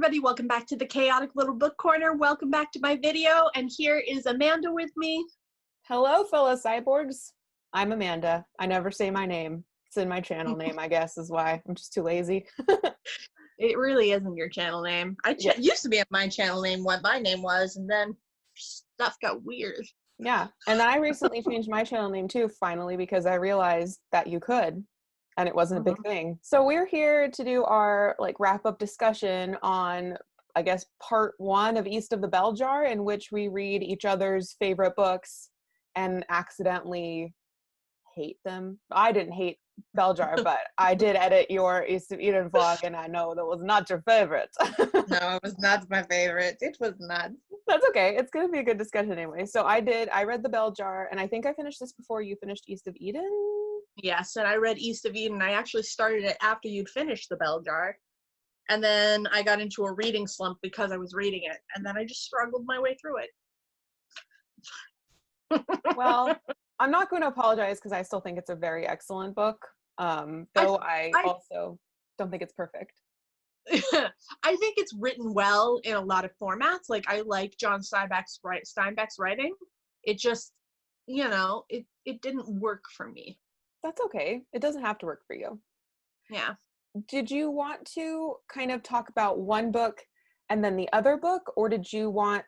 everybody, welcome back to the Chaotic Little Book Corner. Welcome back to my video, and here is Amanda with me. Hello, fellow cyborgs. I'm Amanda. I never say my name. It's in my channel name, I guess, is why. I'm just too lazy. It really isn't your channel name. Used to be my channel name, what my name was, and then stuff got weird. Yeah, and then I recently changed my channel name too, finally, because I realized that you could, and it wasn't a big thing. So we're here to do our wrap-up discussion on, I guess, part 1 of East of the Bell Jar, in which we read each other's favorite books and accidentally hate them. I didn't hate Bell Jar, but I did edit your East of Eden vlog, and I know that was not your favorite. No, it was not my favorite. It was not. That's okay. It's going to be a good discussion anyway. So I read the Bell Jar, and I think I finished this before you finished East of Eden. Yes, and I read East of Eden. I actually started it after you'd finished the Bell Jar. And then I got into a reading slump because I was reading it. And then I just struggled my way through it. Well, I'm not going to apologize because I still think it's a very excellent book. Though I also don't think it's perfect. I think it's written well in a lot of formats. I like John Steinbeck's writing. It just, it didn't work for me. That's okay. It doesn't have to work for you. Yeah. Did you want to kind of talk about one book and then the other book, or did you want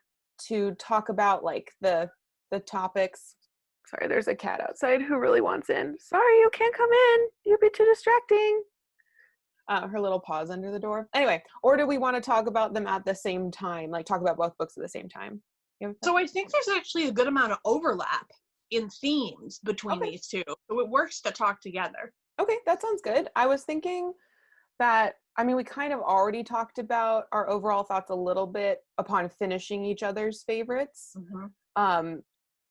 to talk about the topics? Sorry, there's a cat outside who really wants in. Sorry, you can't come in. You'd be too distracting. Her little paws under the door. Anyway, or do we want to talk about them at the same time? Talk about both books at the same time? So I think there's actually a good amount of overlap in themes between these two. So it works to talk together. Okay, that sounds good. I was thinking that, we kind of already talked about our overall thoughts a little bit upon finishing each other's favorites. Mm-hmm.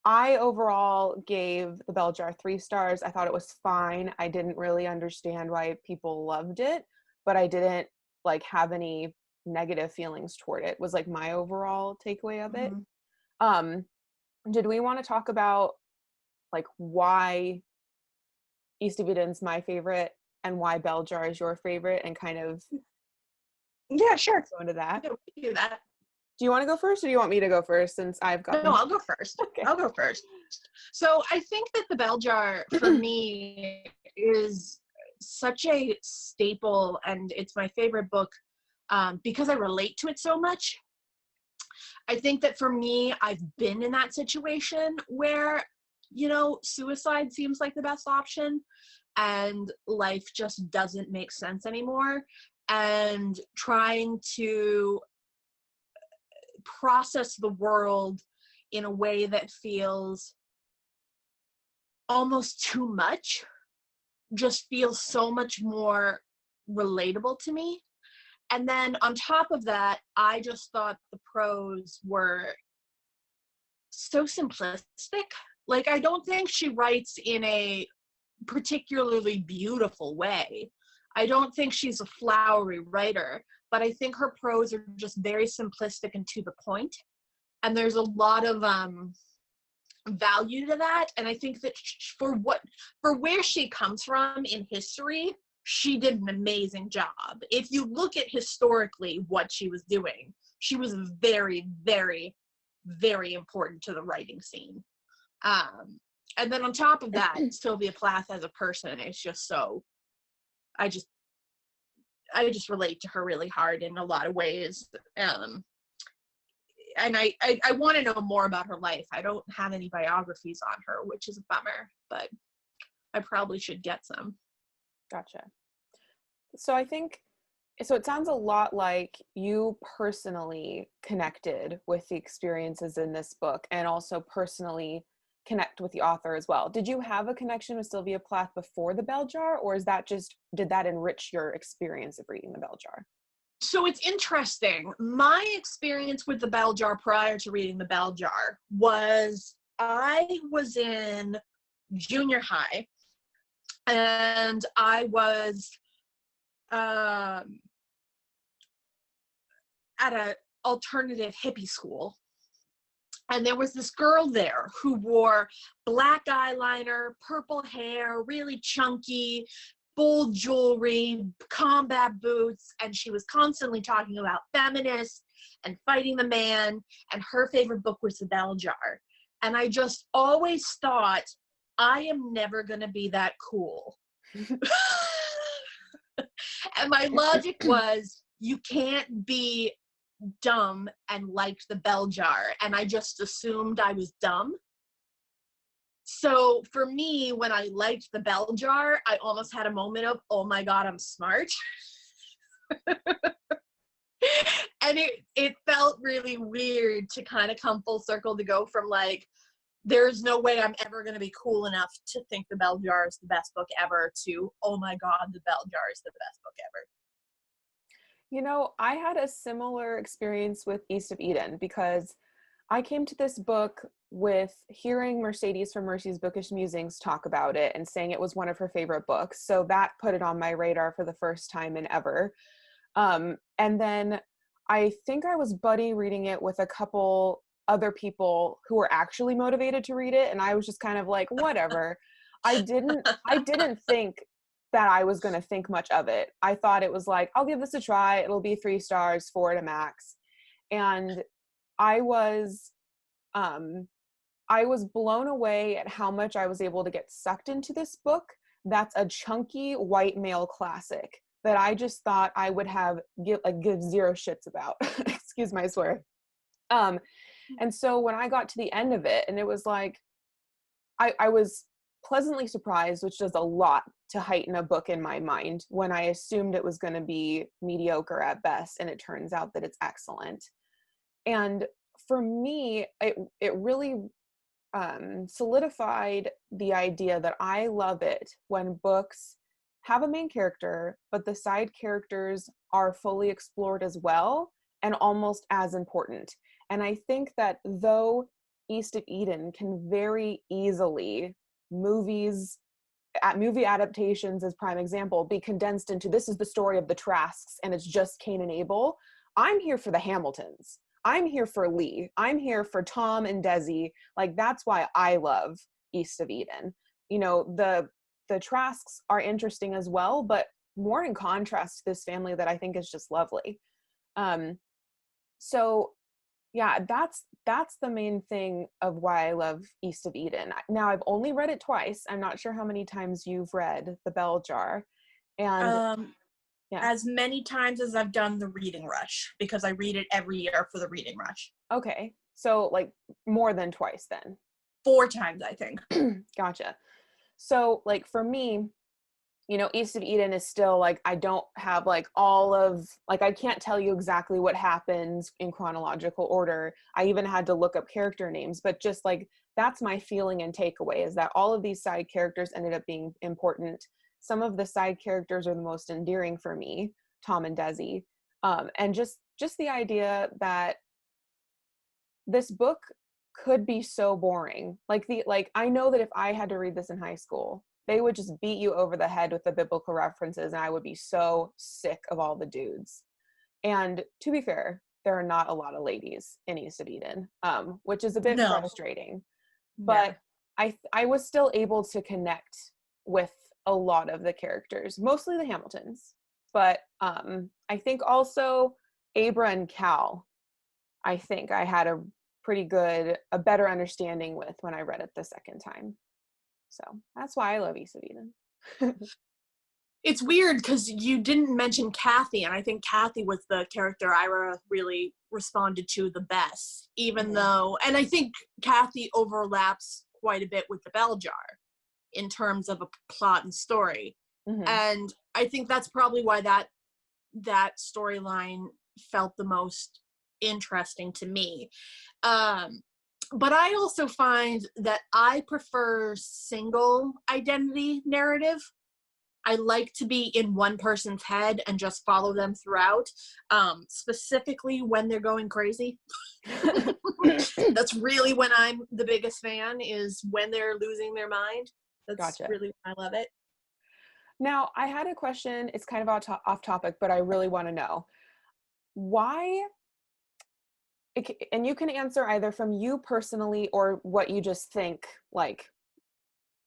I overall gave the Bell Jar 3 stars. I thought it was fine. I didn't really understand why people loved it, but I didn't have any negative feelings toward it, was my overall takeaway of it. Did we want to talk about why East of Eden's my favorite and why Bell Jar is your favorite, and kind of sure, go into that? Yeah, we can do that. Do you want to go first, or do you want me to go first, since I've got No, I'll go first. Okay. I'll go first. So I think that the Bell Jar for me is such a staple, and it's my favorite book because I relate to it so much. I think that for me, I've been in that situation where, suicide seems like the best option and life just doesn't make sense anymore. And trying to process the world in a way that feels almost too much just feels so much more relatable to me. And then on top of that, I just thought the prose were so simplistic. I don't think she writes in a particularly beautiful way. I don't think she's a flowery writer, but I think her prose are just very simplistic and to the point. And there's a lot of value to that. And I think that for where she comes from in history, she did an amazing job. If you look at historically what she was doing, she was very, very, very important to the writing scene. And then on top of that, Sylvia Plath as a person is just so, I just relate to her really hard in a lot of ways. And I want to know more about her life. I don't have any biographies on her, which is a bummer, but I probably should get some. Gotcha. So it sounds a lot like you personally connected with the experiences in this book, and also personally connect with the author as well. Did you have a connection with Sylvia Plath before the Bell Jar, or did that enrich your experience of reading the Bell Jar? So it's interesting. My experience with the Bell Jar prior to reading the Bell Jar was I was in junior high, and I was at an alternative hippie school. And there was this girl there who wore black eyeliner, purple hair, really chunky, bold jewelry, combat boots, and she was constantly talking about feminists and fighting the man, and her favorite book was The Bell Jar. And I just always thought, I am never going to be that cool. And my logic was, you can't be dumb and like The Bell Jar. And I just assumed I was dumb. So for me, when I liked The Bell Jar, I almost had a moment of, oh my God, I'm smart. And it felt really weird to kind of come full circle, to go from like, there's no way I'm ever going to be cool enough to think The Bell Jar is the best book ever, to, oh my God, The Bell Jar is the best book ever. You know, I had a similar experience with East of Eden, because I came to this book with hearing Mercedes from Mercy's Bookish Musings talk about it and saying it was one of her favorite books. So that put it on my radar for the first time in ever. And then I think I was buddy reading it with a couple other people who were actually motivated to read it. And I was just kind of like, whatever. I didn't think that I was going to think much of it. I thought it was like, I'll give this a try. It'll be 3 stars, 4 at a max. And I was blown away at how much I was able to get sucked into this book. That's a chunky white male classic that I just thought I would give zero shits about. Excuse my swear. And so when I got to the end of it, and it was like, I was pleasantly surprised, which does a lot to heighten a book in my mind, when I assumed it was going to be mediocre at best, and it turns out that it's excellent. And for me, it really solidified the idea that I love it when books have a main character, but the side characters are fully explored as well, and almost as important. And I think that though East of Eden can very easily, movie adaptations as prime example, be condensed into, this is the story of the Trasks and it's just Cain and Abel, I'm here for the Hamiltons. I'm here for Lee. I'm here for Tom and Desi. Like, that's why I love East of Eden. You know, the Trasks are interesting as well, but more in contrast to this family that I think is just lovely. So yeah, that's the main thing of why I love East of Eden. Now, I've only read it twice. I'm not sure how many times you've read The Bell Jar. And yeah. As many times as I've done the reading rush, because I read it every year for the reading rush. Okay. So like more than twice then. 4 times, I think. Gotcha. So like for me, you know, East of Eden is still like, I don't have like all of, like, I can't tell you exactly what happens in chronological order. I even had to look up character names, but just like, that's my feeling and takeaway, is that all of these side characters ended up being important. Some of the side characters are the most endearing for me, Tom and Desi. And just the idea that this book could be so boring. Like I know that if I had to read this in high school, they would just beat you over the head with the biblical references, and I would be so sick of all the dudes. And to be fair, there are not a lot of ladies in East of Eden, which is a bit frustrating. But yeah. I was still able to connect with a lot of the characters, mostly the Hamiltons. But I think also Abra and Cal, I think I had a better understanding with when I read it the second time. So that's why I love East of Eden. It's weird because you didn't mention Kathy, and I think Kathy was the character Ira really responded to the best, even though, and I think Kathy overlaps quite a bit with the Bell Jar in terms of a plot and story. And I think that's probably why that storyline felt the most interesting to me. But I also find that I prefer single identity narrative. I like to be in one person's head and just follow them throughout, specifically when they're going crazy. That's really when I'm the biggest fan, is when they're losing their mind. That's really when I love it. Now, I had a question. It's kind of off topic, but I really want to know. Why, and you can answer either from you personally or what you just think, like,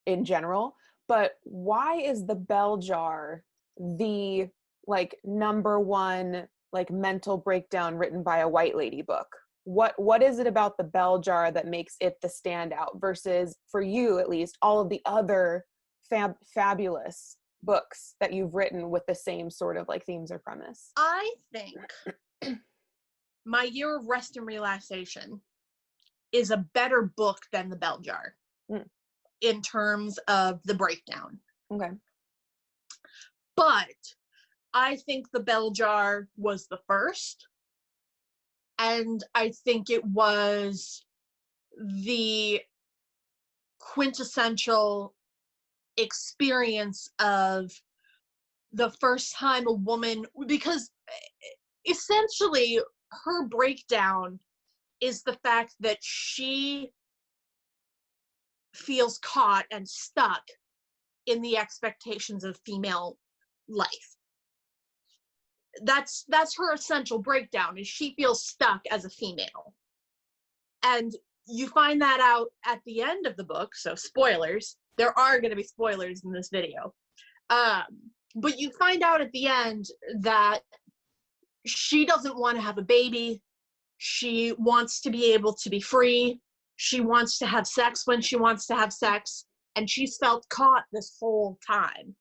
in general, but why is the bell jar the like number one like mental breakdown written by a white lady book? What is it about the bell jar that makes it the standout versus, for you at least, all of the other fabulous books that you've written with the same sort of like themes or premise? I think My Year of Rest and Relaxation is a better book than The Bell Jar in terms of the breakdown. Okay. But I think The Bell Jar was the first, and I think it was the quintessential experience of the first time a woman, because essentially her breakdown is the fact that she feels caught and stuck in the expectations of female life. That's her essential breakdown, is she feels stuck as a female. And you find that out at the end of the book, so spoilers. There are going to be spoilers in this video. But you find out at the end that she doesn't want to have a baby. She wants to be able to be free. She wants to have sex when she wants to have sex. And she's felt caught this whole time.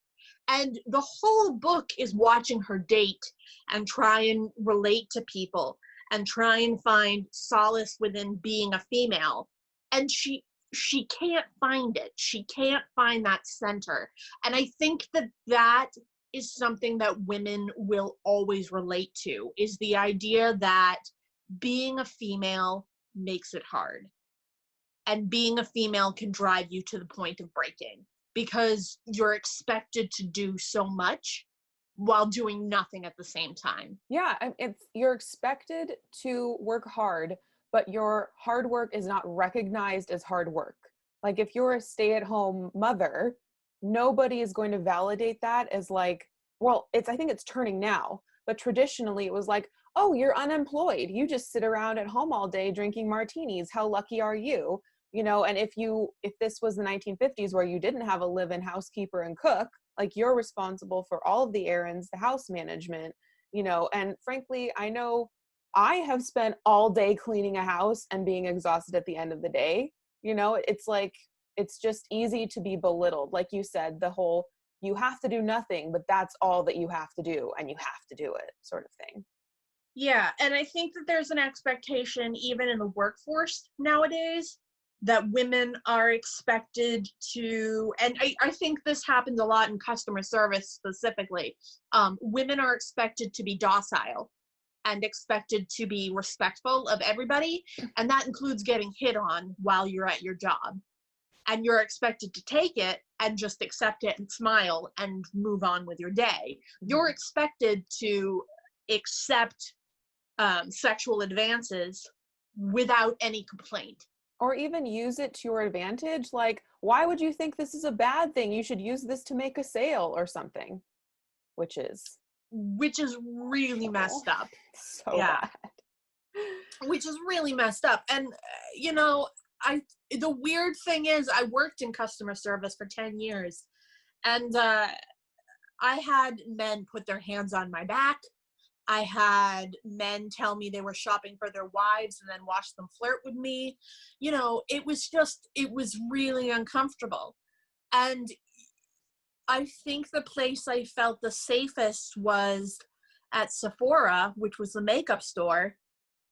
And the whole book is watching her date and try and relate to people and try and find solace within being a female. And she can't find it. She can't find that center. And I think that is something that women will always relate to, is the idea that being a female makes it hard. And being a female can drive you to the point of breaking, because you're expected to do so much while doing nothing at the same time. Yeah, you're expected to work hard, but your hard work is not recognized as hard work. Like if you're a stay-at-home mother, nobody is going to validate that as like, well, I think it's turning now, but traditionally it was like, oh, you're unemployed. You just sit around at home all day drinking martinis. How lucky are you? You know, and if this was the 1950s where you didn't have a live-in housekeeper and cook, like you're responsible for all of the errands, the house management, you know, and frankly, I know I have spent all day cleaning a house and being exhausted at the end of the day. You know, it's like, it's just easy to be belittled. Like you said, the whole, you have to do nothing, but that's all that you have to do and you have to do it sort of thing. Yeah, and I think that there's an expectation even in the workforce nowadays that women are expected to, and I think this happens a lot in customer service specifically. Women are expected to be docile and expected to be respectful of everybody, and that includes getting hit on while you're at your job. And you're expected to take it and just accept it and smile and move on with your day. You're expected to accept sexual advances without any complaint. Or even use it to your advantage. Like, why would you think this is a bad thing? You should use this to make a sale or something, which is really messed up. So bad. Which is really messed up. And, you know, the weird thing is I worked in customer service for 10 years, and I had men put their hands on my back. I had men tell me they were shopping for their wives and then watch them flirt with me. You know, it was really uncomfortable. And I think the place I felt the safest was at Sephora, which was the makeup store,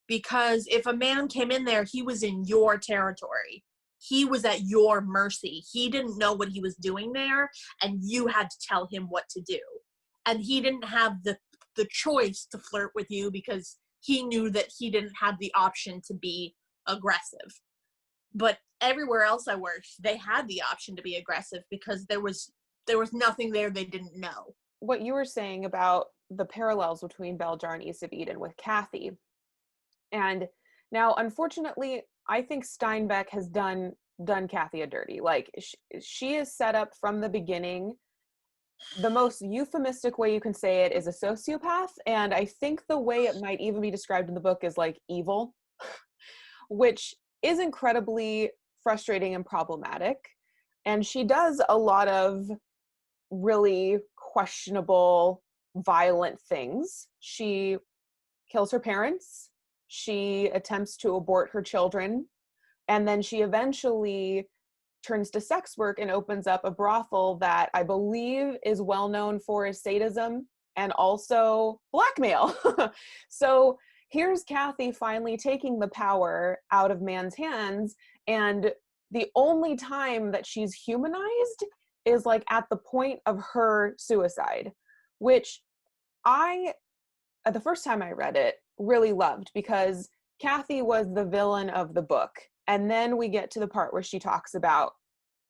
because if a man came in there, he was in your territory. He was at your mercy. He didn't know what he was doing there, and you had to tell him what to do. And he didn't have the choice to flirt with you because he knew that he didn't have the option to be aggressive. But everywhere else I worked, they had the option to be aggressive because there was nothing there they didn't know. What you were saying about the parallels between Bell Jar and East of Eden with Kathy. And now, unfortunately, I think Steinbeck has done Kathy a dirty. Like she is set up from the beginning. The most euphemistic way you can say it is a sociopath. And I think the way it might even be described in the book is like evil, which is incredibly frustrating and problematic. And she does a lot of really questionable, violent things. She kills her parents. She attempts to abort her children. And then she eventually turns to sex work and opens up a brothel that I believe is well known for his sadism and also blackmail. So here's Kathy finally taking the power out of man's hands. And the only time that she's humanized is like at the point of her suicide, which I, the first time I read it, really loved, because Kathy was the villain of the book. And then we get to the part where she talks about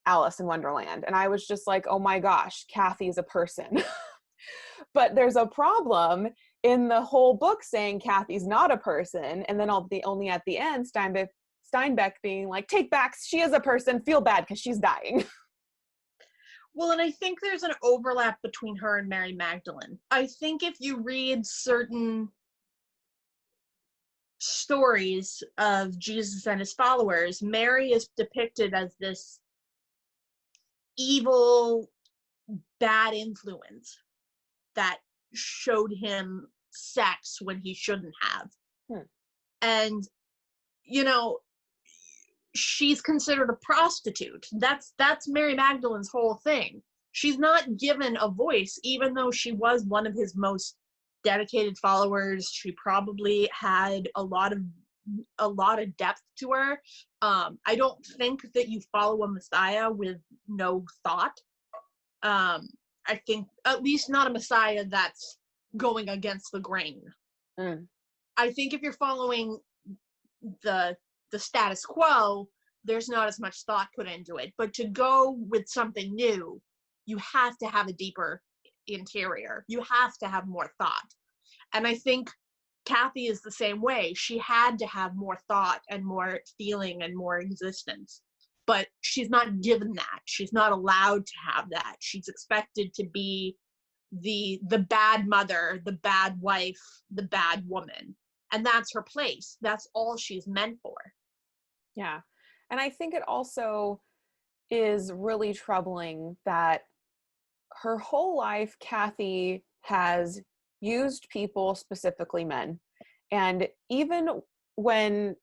Alice in Wonderland. And I was just like, oh my gosh, Kathy's a person. But there's a problem in the whole book saying Kathy's not a person. And then only at the end, Steinbeck being like, take back, she is a person, feel bad because she's dying. Well, and I think there's an overlap between her and Mary Magdalene. I think if you read certain stories of Jesus and his followers, Mary is depicted as this evil, bad influence that showed him sex when he shouldn't have. And, you know, she's considered a prostitute. That's Mary Magdalene's whole thing. She's not given a voice, even though she was one of his most dedicated followers. She probably had a lot of depth to her. I don't think that you follow a Messiah with no thought. I think at least not a Messiah that's going against the grain. I think if you're following the status quo, there's not as much thought put into it. But to go with something new, you have to have a deeper interior. You have to have more thought. And I think Kathy is the same way. She had to have more thought and more feeling and more existence. But she's not given that. She's not allowed to have that. She's expected to be the bad mother, the bad wife, the bad woman. And that's her place. That's all she's meant for. Yeah. And I think it also is really troubling that her whole life, Kathy has used people, specifically men. And even when,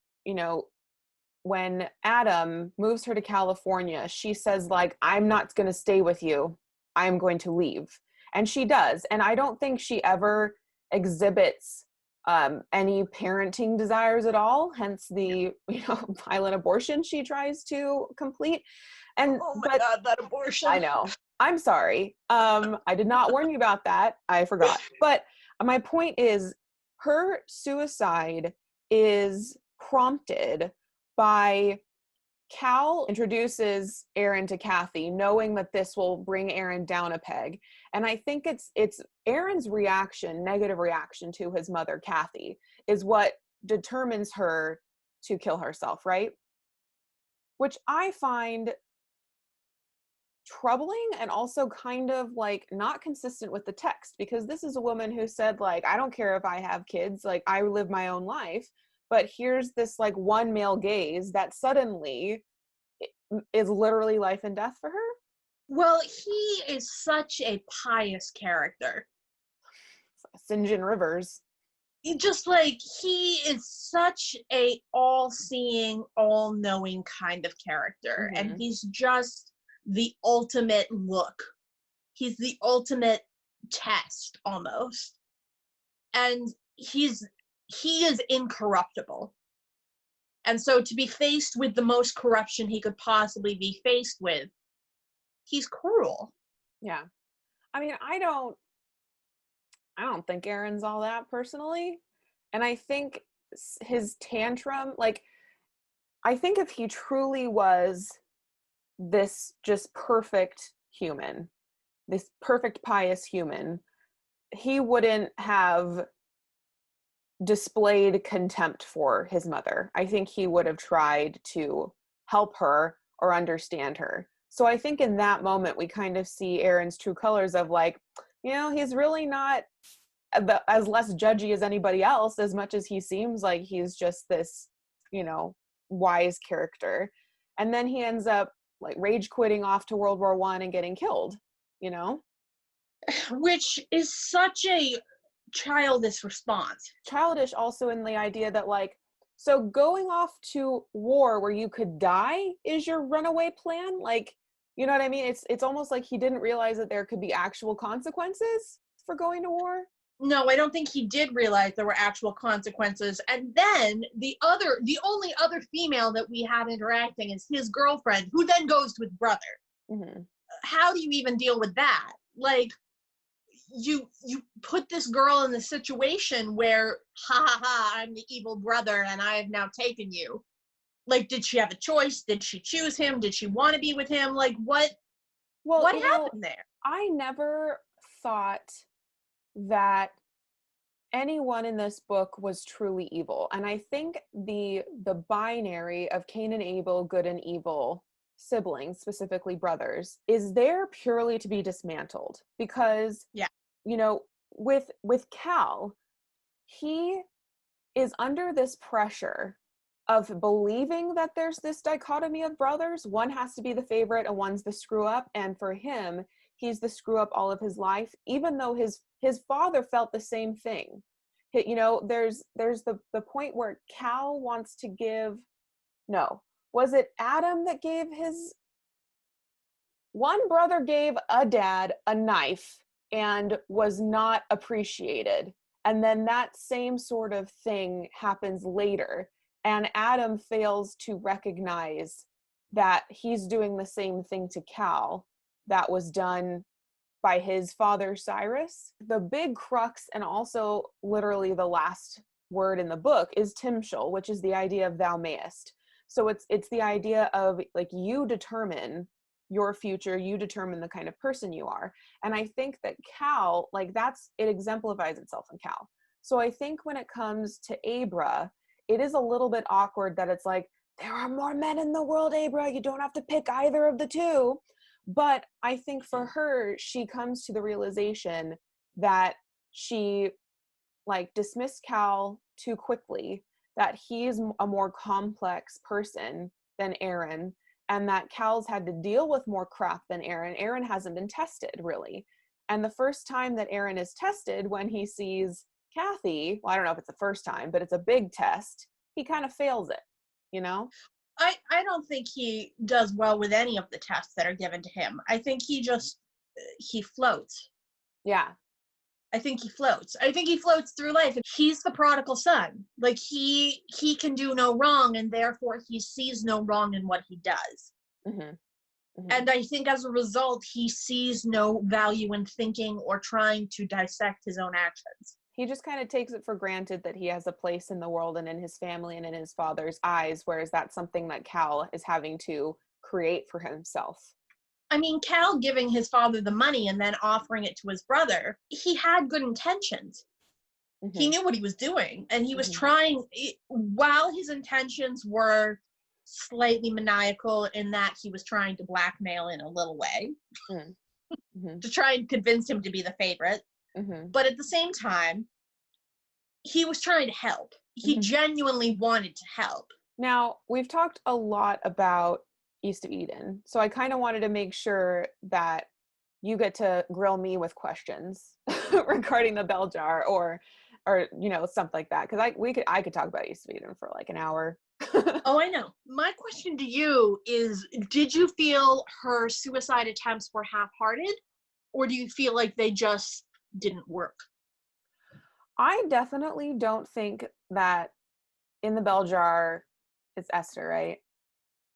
when Adam moves her to California, she says, like, I'm not going to stay with you. I'm going to leave. And she does. And I don't think she ever exhibits any parenting desires at all, hence the violent abortion she tries to complete. And oh my God, that abortion. I know. I'm sorry. I did not warn you about that. I forgot. But my point is, her suicide is prompted by Cal introduces Aaron to Kathy, knowing that this will bring Aaron down a peg. And I think it's Aaron's reaction, negative reaction to his mother, Kathy, is what determines her to kill herself, right? Which I find troubling and also kind of like not consistent with the text, because this is a woman who said, like, I don't care if I have kids, like, I live my own life. But here's this like one male gaze that suddenly is literally life and death for her. Well, he is such a pious character. St. John Rivers. He is such a all-seeing, all-knowing kind of character. Mm-hmm. And he's just the ultimate look. He's the ultimate test, almost. And he is incorruptible. And so to be faced with the most corruption he could possibly be faced with, he's cruel. Yeah. I mean, I don't think Aaron's all that, personally. And I think his tantrum, like, I think if he truly was this just perfect human, this perfect pious human, he wouldn't have displayed contempt for his mother. I think he would have tried to help her or understand her. So I think in that moment, we kind of see Aaron's true colors of, like, he's really not as less judgy as anybody else, as much as he seems like he's just this, wise character. And then he ends up like rage quitting off to World War I and getting killed, you know? Which is such a childish response. Childish also in the idea that like, so going off to war where you could die is your runaway plan? Like, you know what I mean? It's almost like he didn't realize that there could be actual consequences for going to war. No, I don't think he did realize there were actual consequences. And then the only other female that we have interacting is his girlfriend, who then goes with brother. Mm-hmm. How do you even deal with that? Like, you put this girl in the situation where, ha ha ha, I'm the evil brother and I have now taken you. Like, did she have a choice? Did she choose him? Did she want to be with him? Like, what happened there? I never thought that anyone in this book was truly evil. And I think the binary of Cain and Abel, good and evil siblings, specifically brothers, is there purely to be dismantled. Because, yeah, you know, with Cal, he is under this pressure of believing that there's this dichotomy of brothers. One has to be the favorite and one's the screw up. And for him, he's the screw up all of his life, even though his father felt the same thing. You know, there's the point where Cal wants to give, no, was it Adam that gave his, one brother gave a dad a knife and was not appreciated. And then that same sort of thing happens later. And Adam fails to recognize that he's doing the same thing to Cal that was done by his father, Cyrus. The big crux, and also literally the last word in the book, is Timshel, which is the idea of thou mayest. So it's the idea of like, you determine your future, you determine the kind of person you are. And I think that Cal, like it exemplifies itself in Cal. So I think when it comes to Abra, it is a little bit awkward that it's like, there are more men in the world, Abra, you don't have to pick either of the two. But I think for her, she comes to the realization that she like dismissed Cal too quickly, that he's a more complex person than Aaron, and that Cal's had to deal with more crap than Aaron. Aaron hasn't been tested really. And the first time that Aaron is tested, when he sees Kathy, well, I don't know if it's the first time, but it's a big test, he kind of fails it, you know? I don't think he does well with any of the tests that are given to him. I think he floats. Yeah. I think he floats. I think he floats through life. He's the prodigal son. Like he can do no wrong, and therefore he sees no wrong in what he does. Mm-hmm. Mm-hmm. And I think as a result, he sees no value in thinking or trying to dissect his own actions. He just kind of takes it for granted that he has a place in the world and in his family and in his father's eyes, whereas that's something that Cal is having to create for himself. I mean, Cal giving his father the money and then offering it to his brother, he had good intentions. Mm-hmm. He knew what he was doing, and he was trying, while his intentions were slightly maniacal in that he was trying to blackmail in a little way, to try and convince him to be the favorite. But at the same time, he was trying to help. He genuinely wanted to help. Now, we've talked a lot about East of Eden, so I kind of wanted to make sure that you get to grill me with questions regarding the bell jar or you know, something like that, because I could talk about East of Eden for like an hour. Oh, I know. My question to you is, did you feel her suicide attempts were half-hearted, or do you feel like they just didn't work? I definitely don't think that in the bell jar, it's Esther, right?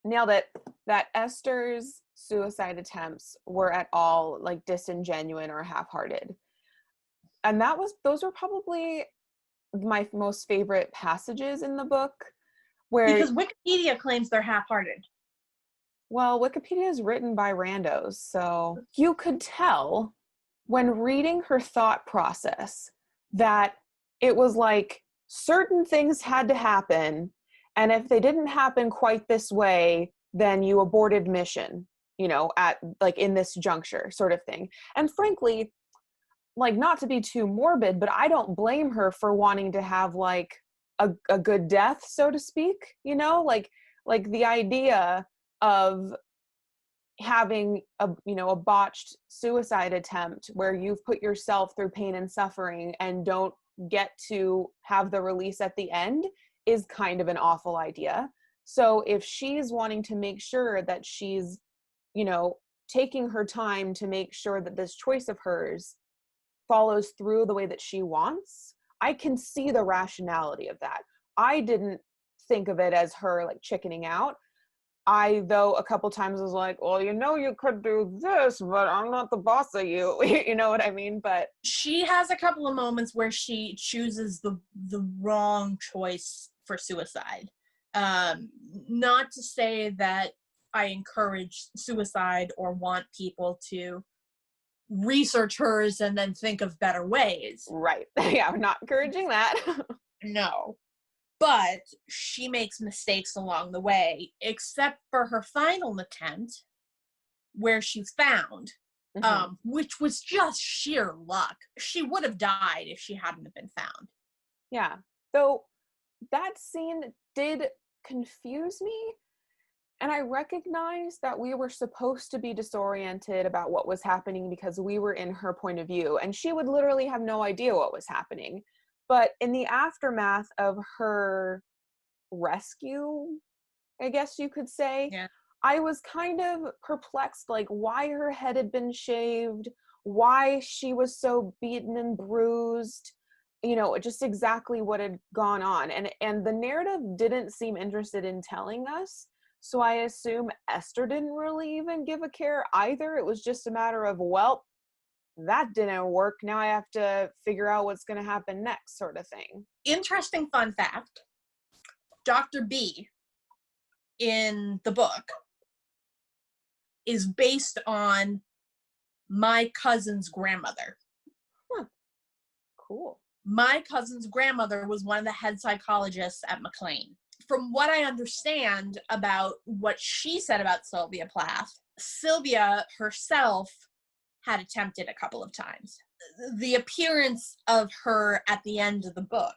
Nailed it. That Esther's suicide attempts were at all like disingenuine or half-hearted. And those were probably my most favorite passages in the book. Because Wikipedia claims they're half-hearted. Well, Wikipedia is written by randos, so you could tell when reading her thought process that it was like certain things had to happen, and if they didn't happen quite this way, then you aborted mission, you know, at like in this juncture sort of thing. And frankly, like, not to be too morbid, but I don't blame her for wanting to have like a good death, so to speak, you know, like the idea of having a botched suicide attempt where you've put yourself through pain and suffering and don't get to have the release at the end is kind of an awful idea. So if she's wanting to make sure that she's, taking her time to make sure that this choice of hers follows through the way that she wants, I can see the rationality of that. I didn't think of it as her like chickening out. I, though, a couple times was like, well, you could do this, but I'm not the boss of you. You know what I mean? But she has a couple of moments where she chooses the wrong choice for suicide. Not to say that I encourage suicide or want people to research hers and then think of better ways. right. Yeah, I'm not encouraging that. No. But she makes mistakes along the way, except for her final attempt, where she's found, which was just sheer luck. She would have died if she hadn't have been found. Yeah. Though that scene did confuse me. And I recognized that we were supposed to be disoriented about what was happening because we were in her point of view. And she would literally have no idea what was happening. But in the aftermath of her rescue, I guess you could say, Yeah. I was kind of perplexed, like why her head had been shaved, why she was so beaten and bruised, just exactly what had gone on. And the narrative didn't seem interested in telling us. So I assume Esther didn't really even give a care either. It was just a matter of, well, that didn't work. Now I have to figure out what's going to happen next, sort of thing. Interesting fun fact. Dr. B in the book is based on my cousin's grandmother. Huh. Cool. My cousin's grandmother was one of the head psychologists at McLean. From what I understand about what she said about Sylvia Plath, Sylvia herself had attempted a couple of times. The appearance of her at the end of the book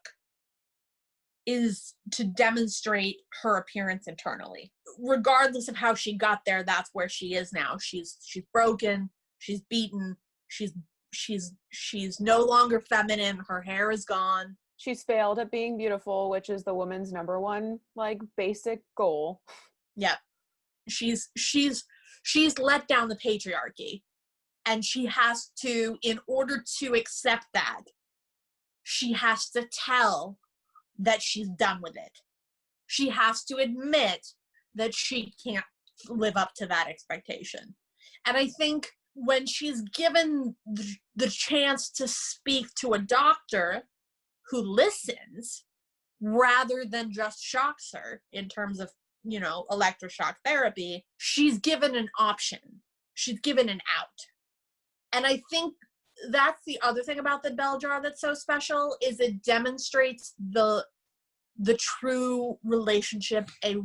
is to demonstrate her appearance internally. Regardless of how she got there, that's where she is now. She's broken, she's beaten, she's no longer feminine, her hair is gone. She's failed at being beautiful, which is the woman's number one, like, basic goal. Yeah. She's let down the patriarchy. And she has to, in order to accept that, she has to tell that she's done with it. She has to admit that she can't live up to that expectation. And I think when she's given the chance to speak to a doctor who listens, rather than just shocks her in terms of, electroshock therapy, she's given an option. She's given an out. And I think that's the other thing about the bell jar that's so special, is it demonstrates the true relationship a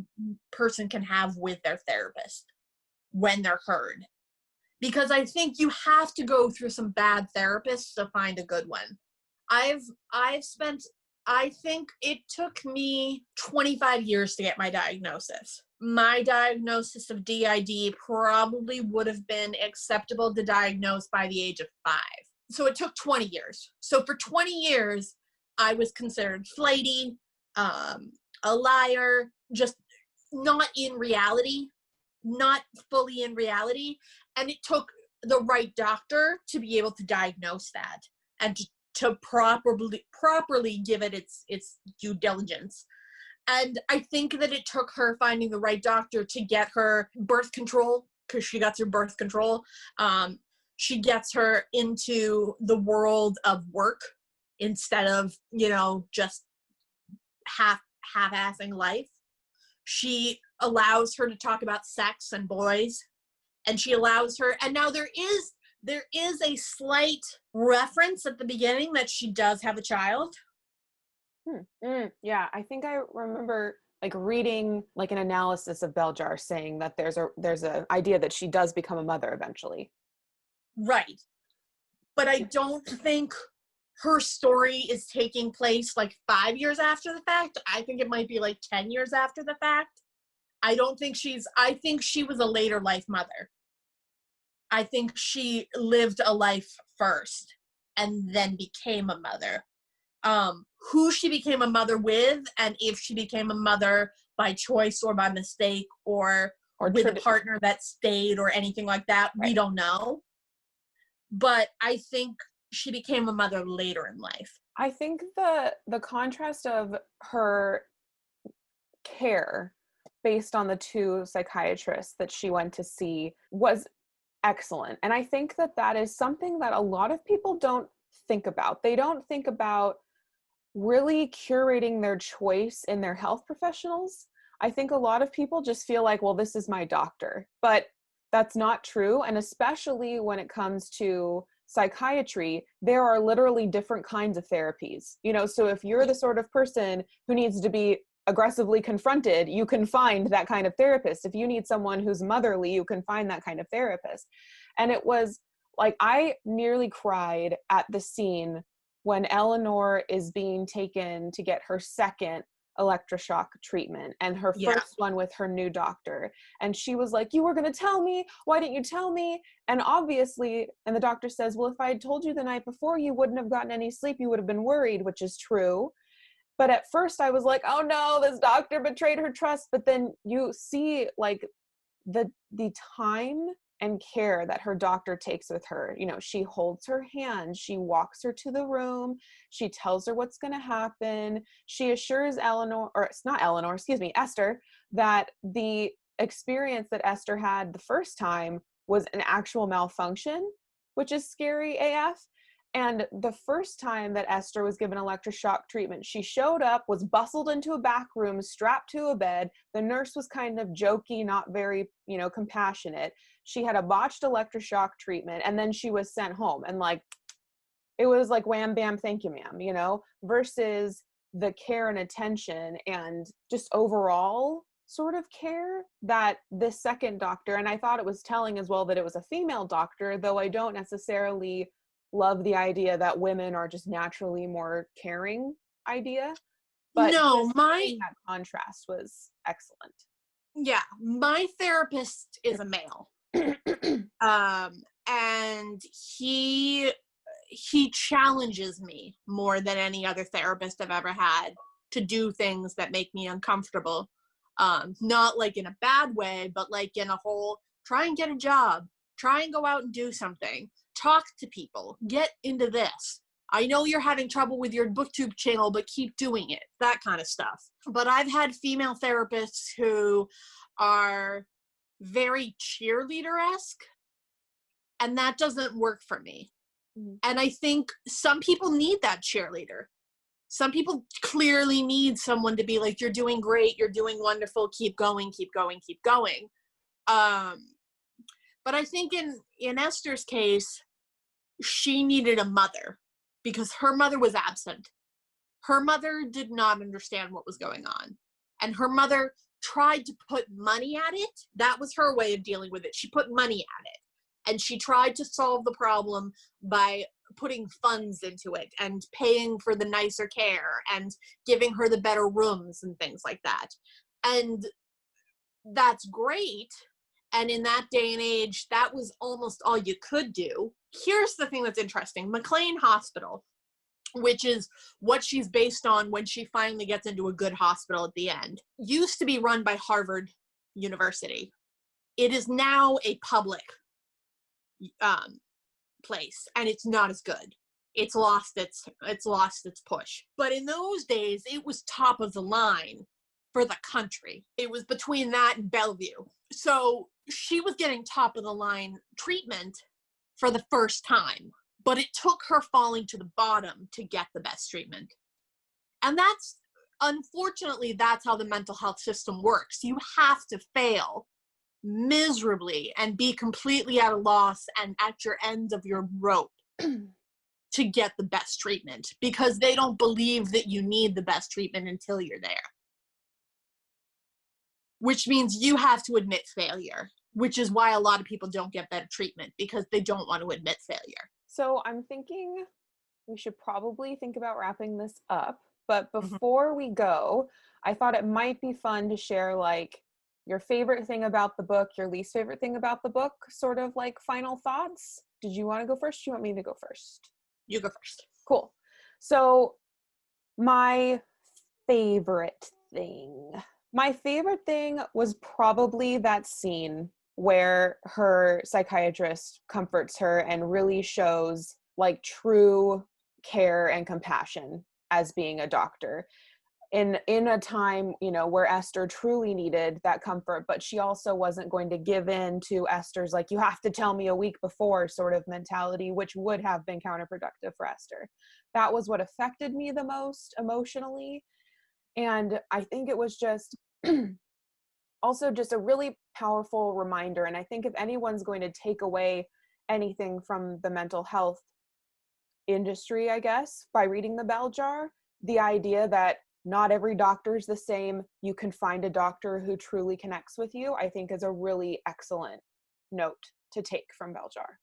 person can have with their therapist when they're heard. Because I think you have to go through some bad therapists to find a good one. I think it took me 25 years to get my diagnosis. My diagnosis of DID probably would have been acceptable to diagnose by the age of 5. So it took 20 years. So for 20 years, I was considered flighty, a liar, just not in reality, not fully in reality. And it took the right doctor to be able to diagnose that and to properly give it its due diligence. And I think that it took her finding the right doctor to get her birth control, because she got through birth control. She gets her into the world of work instead of, just half-assing life. She allows her to talk about sex and boys, and she allows her, and now there is a slight reference at the beginning that she does have a child. Yeah, I think I remember reading an analysis of Bell Jar saying that there's a idea that she does become a mother eventually. Right. But I don't think her story is taking place 5 years after the fact. I think it might be 10 years after the fact. I think she was a later life mother. I think she lived a life first and then became a mother. Who she became a mother with, and if she became a mother by choice or by mistake or with a partner that stayed or anything like that, we don't know. But I think she became a mother later in life. I think the contrast of her care based on the two psychiatrists that she went to see was excellent. And I think that that is something that a lot of people don't think about. They don't think about really curating their choice in their health professionals. I think a lot of people just feel like, well, this is my doctor, but that's not true. And especially when it comes to psychiatry, there are literally different kinds of therapies. You know, so if you're the sort of person who needs to be aggressively confronted, you can find that kind of therapist. If you need someone who's motherly, you can find that kind of therapist. And it was like, I nearly cried at the scene when Eleanor is being taken to get her second electroshock treatment and her first one with her new doctor. And she was like, you were going to tell me. Why didn't you tell me? And obviously, and the doctor says, well, if I had told you the night before, you wouldn't have gotten any sleep. You would have been worried, which is true. But at first I was like, oh no, this doctor betrayed her trust. But then you see like the time and care that her doctor takes with her. You know, she holds her hand, she walks her to the room, she tells her what's going to happen. She assures Eleanor, or it's not Eleanor, excuse me, Esther, that the experience that Esther had the first time was an actual malfunction, which is scary AF. And the first time that Esther was given electroshock treatment, she showed up, was bustled into a back room, strapped to a bed. The nurse was kind of jokey, not very, you know, compassionate. She had a botched electroshock treatment, and then she was sent home. And like, it was like, wham, bam, thank you, ma'am, you know, versus the care and attention and just overall sort of care that this second doctor, and I thought it was telling as well that it was a female doctor, though I don't necessarily love the idea that women are just naturally more caring idea. But no, that contrast was excellent. Yeah, my therapist is a male. And he challenges me more than any other therapist I've ever had to do things that make me uncomfortable. Not like in a bad way, but like in a whole try and get a job, try and go out and do something, talk to people, get into this. I know you're having trouble with your booktube channel, but keep doing it, that kind of stuff. But I've had female therapists who are very cheerleader-esque, and that doesn't work for me. And I think some people need that cheerleader. Some people clearly need someone to be like, you're doing great, you're doing wonderful, keep going, keep going, keep going. But I think in Esther's case, she needed a mother because her mother was absent. Her mother did not understand what was going on. And her mother tried to put money at it. That was her way of dealing with it. She put money at it. And she tried to solve the problem by putting funds into it and paying for the nicer care and giving her the better rooms and things like that. And that's great. And in that day and age, that was almost all you could do. Here's the thing that's interesting. McLean Hospital, which is what she's based on when she finally gets into a good hospital at the end, used to be run by Harvard University. It is now a public place, and it's not as good. It's lost its push. But in those days, it was top of the line for the country. It was between that and Bellevue. So she was getting top of the line treatment for the first time. But it took her falling to the bottom to get the best treatment. And that's, unfortunately, that's how the mental health system works. You have to fail miserably and be completely at a loss and at your end of your rope to get the best treatment, because they don't believe that you need the best treatment until you're there. Which means you have to admit failure, which is why a lot of people don't get better treatment, because they don't want to admit failure. So I'm thinking we should probably think about wrapping this up. But before we go, I thought it might be fun to share like your favorite thing about the book, your least favorite thing about the book, sort of like final thoughts. Did you want to go first? Do you want me to go first? You go first. Cool. So my favorite thing. My favorite thing was probably that scene where her psychiatrist comforts her and really shows like true care and compassion as being a doctor in a time, you know, where Esther truly needed that comfort, but she also wasn't going to give in to Esther's like, you have to tell me a week before sort of mentality, which would have been counterproductive for Esther. That was what affected me the most emotionally. And I think it was just also just a really powerful reminder. And I think if anyone's going to take away anything from the mental health industry, I guess, by reading The Bell Jar, the idea that not every doctor is the same, you can find a doctor who truly connects with you, I think is a really excellent note to take from Bell Jar.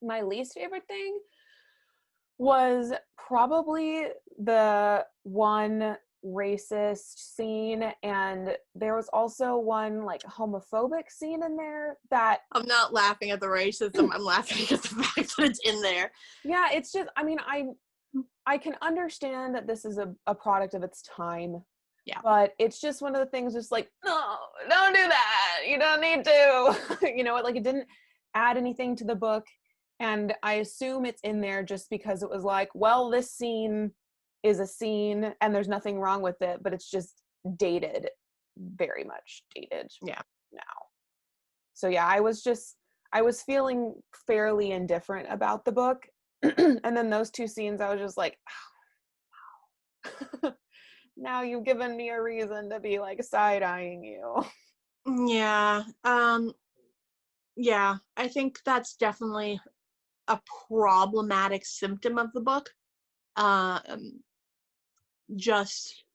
My least favorite thing was probably the one racist scene, and there was also one like homophobic scene in there that I'm not laughing at the racism. I'm laughing at the fact that it's in there. yeah, it's just, I mean, I can understand that this is a product of its time. Yeah. But it's just one of the things just like, no, don't do that. You don't need to. You know, like it didn't add anything to the book. And I assume it's in there just because it was like, well, this scene is a scene and there's nothing wrong with it, but it's just dated, very much dated Yeah. now. So yeah, I was feeling fairly indifferent about the book. And then those two scenes, I was just like, oh, now you've given me a reason to be like side-eyeing you. Yeah. Yeah, I think that's definitely a problematic symptom of the book. Just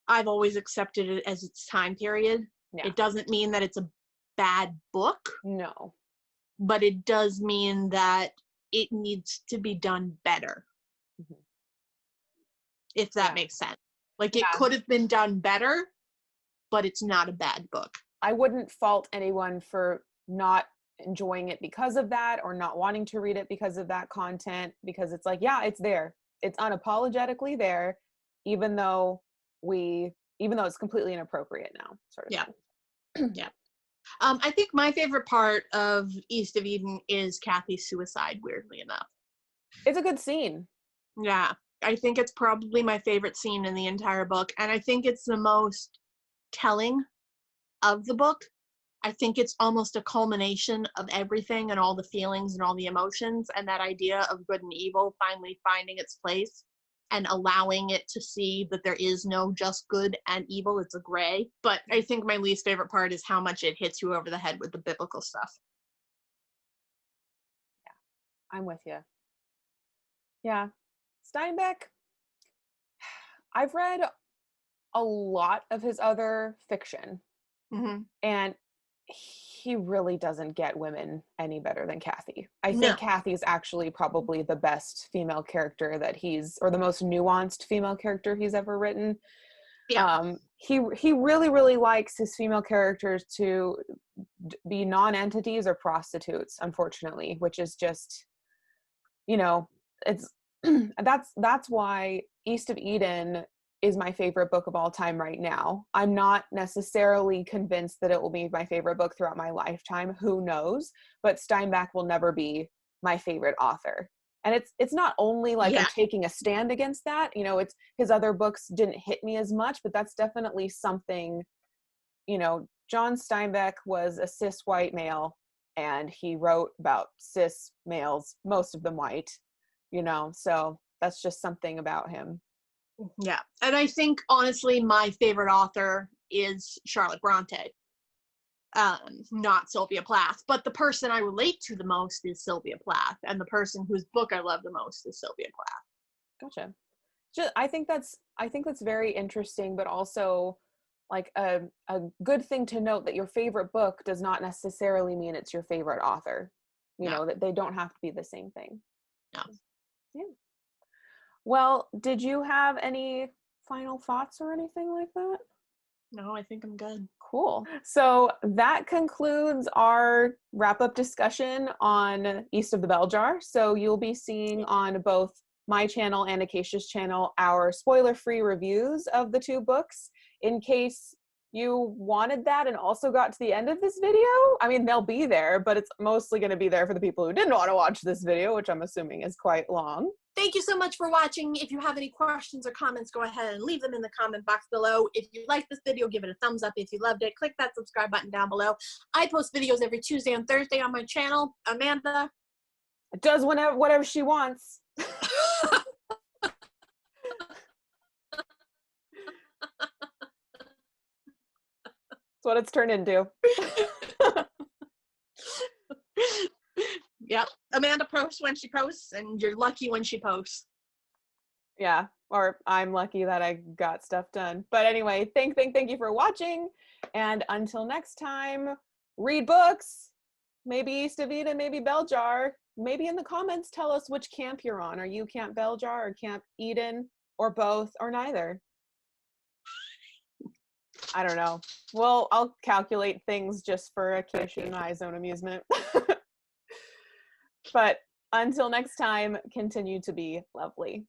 I've always accepted it as its time period. Yeah. It doesn't mean that it's a bad book, No. but it does mean that it needs to be done better, Mhm. if that Yeah. makes sense. Like it Yeah. could have been done better, but it's not a bad book. I wouldn't fault anyone for not enjoying it because of that or not wanting to read it because of that content, because it's like, yeah, it's there. It's unapologetically there, even though it's completely inappropriate now, sort of Yeah. thing. Yeah. I think my favorite part of East of Eden is Kathy's suicide, weirdly enough. It's a good scene. Yeah. I think it's probably my favorite scene in the entire book, and I think it's the most telling of the book. I think it's almost a culmination of everything and all the feelings and all the emotions, and that idea of good and evil finally finding its place and allowing it to see that there is no just good and evil. It's a gray. But I think my least favorite part is how much it hits you over the head with the biblical stuff. I'm with you. Yeah. Steinbeck, I've read a lot of his other fiction, Mm-hmm. and he really doesn't get women any better than Kathy. I No. think Kathy's actually probably the best female character or the most nuanced female character he's ever written. Yeah. He really, really likes his female characters to be non-entities or prostitutes, unfortunately, which is just, you know, it's that's why East of Eden is my favorite book of all time right now. I'm not necessarily convinced that it will be my favorite book throughout my lifetime. Who knows? But Steinbeck will never be my favorite author. And it's not only like Yeah. I'm taking a stand against that, you know, it's his other books didn't hit me as much, but that's definitely something, you know, John Steinbeck was a cis white male and he wrote about cis males, most of them white, you know, so that's just something about him. Yeah. And I think, honestly, my favorite author is Charlotte Bronte, not Sylvia Plath. But the person I relate to the most is Sylvia Plath, and the person whose book I love the most is Sylvia Plath. Gotcha. I think that's very interesting, but also like a good thing to note that your favorite book does not necessarily mean it's your favorite author. You know, that they don't have to be the same thing. No. Yeah. Well, did you have any final thoughts or anything like that? No, I think I'm good. Cool. So that concludes our wrap-up discussion on East of the Bell Jar. So you'll be seeing on both my channel and Acacia's channel our spoiler-free reviews of the two books. In case you wanted that and also got to the end of this video, I mean, they'll be there, but it's mostly going to be there for the people who didn't want to watch this video, which I'm assuming is quite long. Thank you so much for watching. If you have any questions or comments, go ahead and leave them in the comment box below. If you liked this video, give it a thumbs up. If you loved it, click that subscribe button down below. I post videos every Tuesday and Thursday on my channel. Amanda does whatever she wants. That's what it's turned into. Yep. Amanda posts when she posts, and you're lucky when she posts. Yeah, or I'm lucky that I got stuff done. But anyway, thank you for watching. And until next time, read books. Maybe East of Eden, maybe Bell Jar. Maybe in the comments tell us which camp you're on. Are you Camp Bell Jar or Camp Eden, or both, or neither? I don't know. Well, I'll calculate things just for Acacia and I's own amusement. But until next time, continue to be lovely.